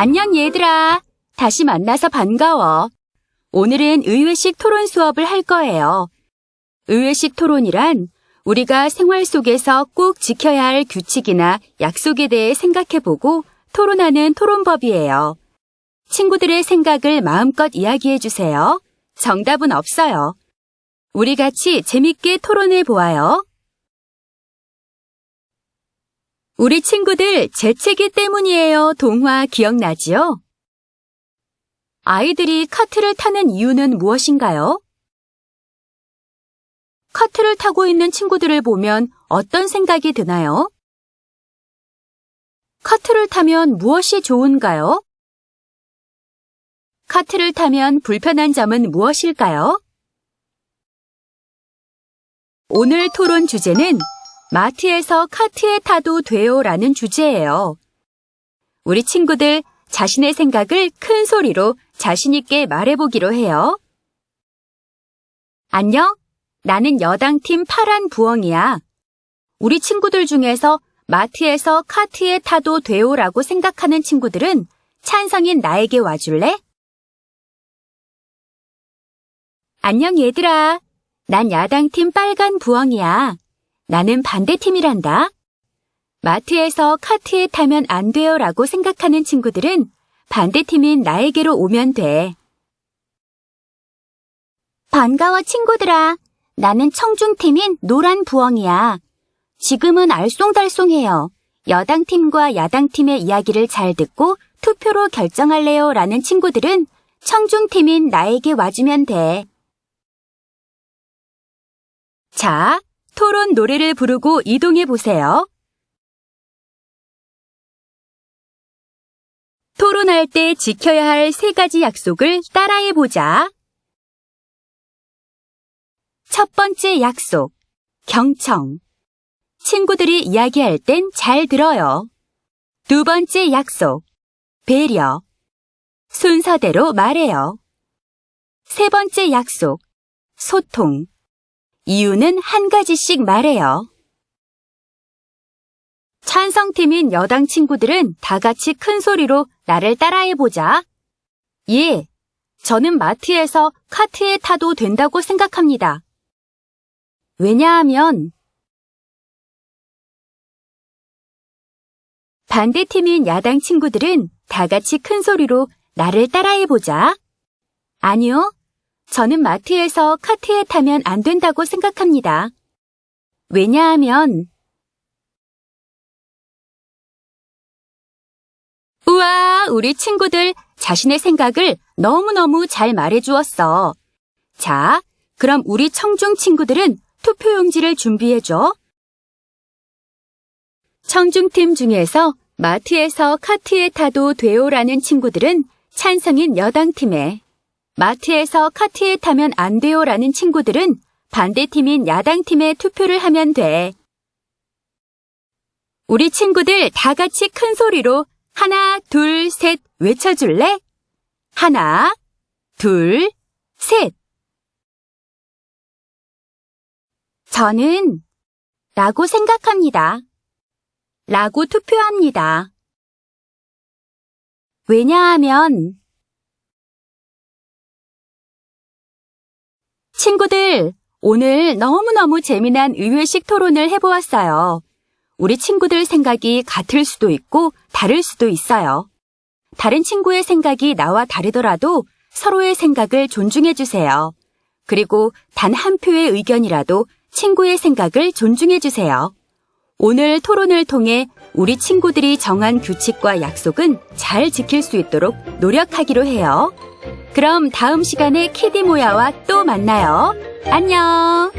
안녕 얘들아. 다시 만나서 반가워. 오늘은 의외식 토론 수업을 할 거예요. 의외식 토론이란 우리가 생활 속에서 꼭 지켜야 할 규칙이나 약속에 대해 생각해보고 토론하는 토론법이에요. 친구들의 생각을 마음껏 이야기해주세요. 정답은 없어요. 우리 같이 재밌게 토론해 보아요. 우리 친구들 재채기 때문이에요. 동화 기억나지요? 아이들이 카트를 타는 이유는 무엇인가요? 카트를 타고 있는 친구들을 보면 어떤 생각이 드나요? 카트를 타면 무엇이 좋은가요? 카트를 타면 불편한 점은 무엇일까요? 오늘 토론 주제는 마트에서 카트에 타도 돼요라는 주제예요. 우리 친구들 자신의 생각을 큰 소리로 자신 있게 말해보기로 해요. 안녕, 나는 여당팀 파란 부엉이야. 우리 친구들 중에서 마트에서 카트에 타도 돼요라고 생각하는 친구들은 찬성인 나에게 와줄래? 안녕 얘들아, 난 야당팀 빨간 부엉이야. 나는 반대팀이란다. 마트에서 카트에 타면 안 돼요라고 생각하는 친구들은 반대팀인 나에게로 오면 돼. 반가워 친구들아. 나는 청중팀인 노란 부엉이야. 지금은 알쏭달쏭해요. 여당팀과 야당팀의 이야기를 잘 듣고 투표로 결정할래요 라는 친구들은 청중팀인 나에게 와주면 돼. 자, 토론 노래를 부르고 이동해 보세요. 토론할 때 지켜야 할 3가지 약속을 따라해 보자. 첫 번째 약속, 경청. 친구들이 이야기할 땐 잘 들어요. 두 번째 약속, 배려. 순서대로 말해요. 세 번째 약속, 소통. 이유는 한 가지씩 말해요. 찬성팀인 여당 친구들은 다 같이 큰 소리로 나를 따라해보자. 예, 저는 마트에서 카트에 타도 된다고 생각합니다. 왜냐하면 반대팀인 야당 친구들은 다 같이 큰 소리로 나를 따라해보자. 아니요. 저는 마트에서 카트에 타면 안 된다고 생각합니다. 왜냐하면 우와, 우리 친구들 자신의 생각을 너무너무 잘 말해주었어. 자, 그럼 우리 청중 친구들은 투표용지를 준비해줘. 청중팀 중에서 마트에서 카트에 타도 돼요라는 친구들은 찬성인 여당팀에, 마트에서 카트에 타면 안 돼요라는 친구들은 반대팀인 야당팀에 투표를 하면 돼. 우리 친구들 다 같이 큰 소리로 하나, 둘, 셋 외쳐줄래? 하나, 둘, 셋. 저는 라고 생각합니다. 라고 투표합니다. 왜냐하면 친구들, 오늘 너무너무 재미난 의외식 토론을 해보았어요. 우리 친구들 생각이 같을 수도 있고 다를 수도 있어요. 다른 친구의 생각이 나와 다르더라도 서로의 생각을 존중해주세요. 그리고 단 한 표의 의견이라도 친구의 생각을 존중해주세요. 오늘 토론을 통해 우리 친구들이 정한 규칙과 약속은 잘 지킬 수 있도록 노력하기로 해요. 그럼 다음 시간에 키디모야와 또 만나요. 안녕!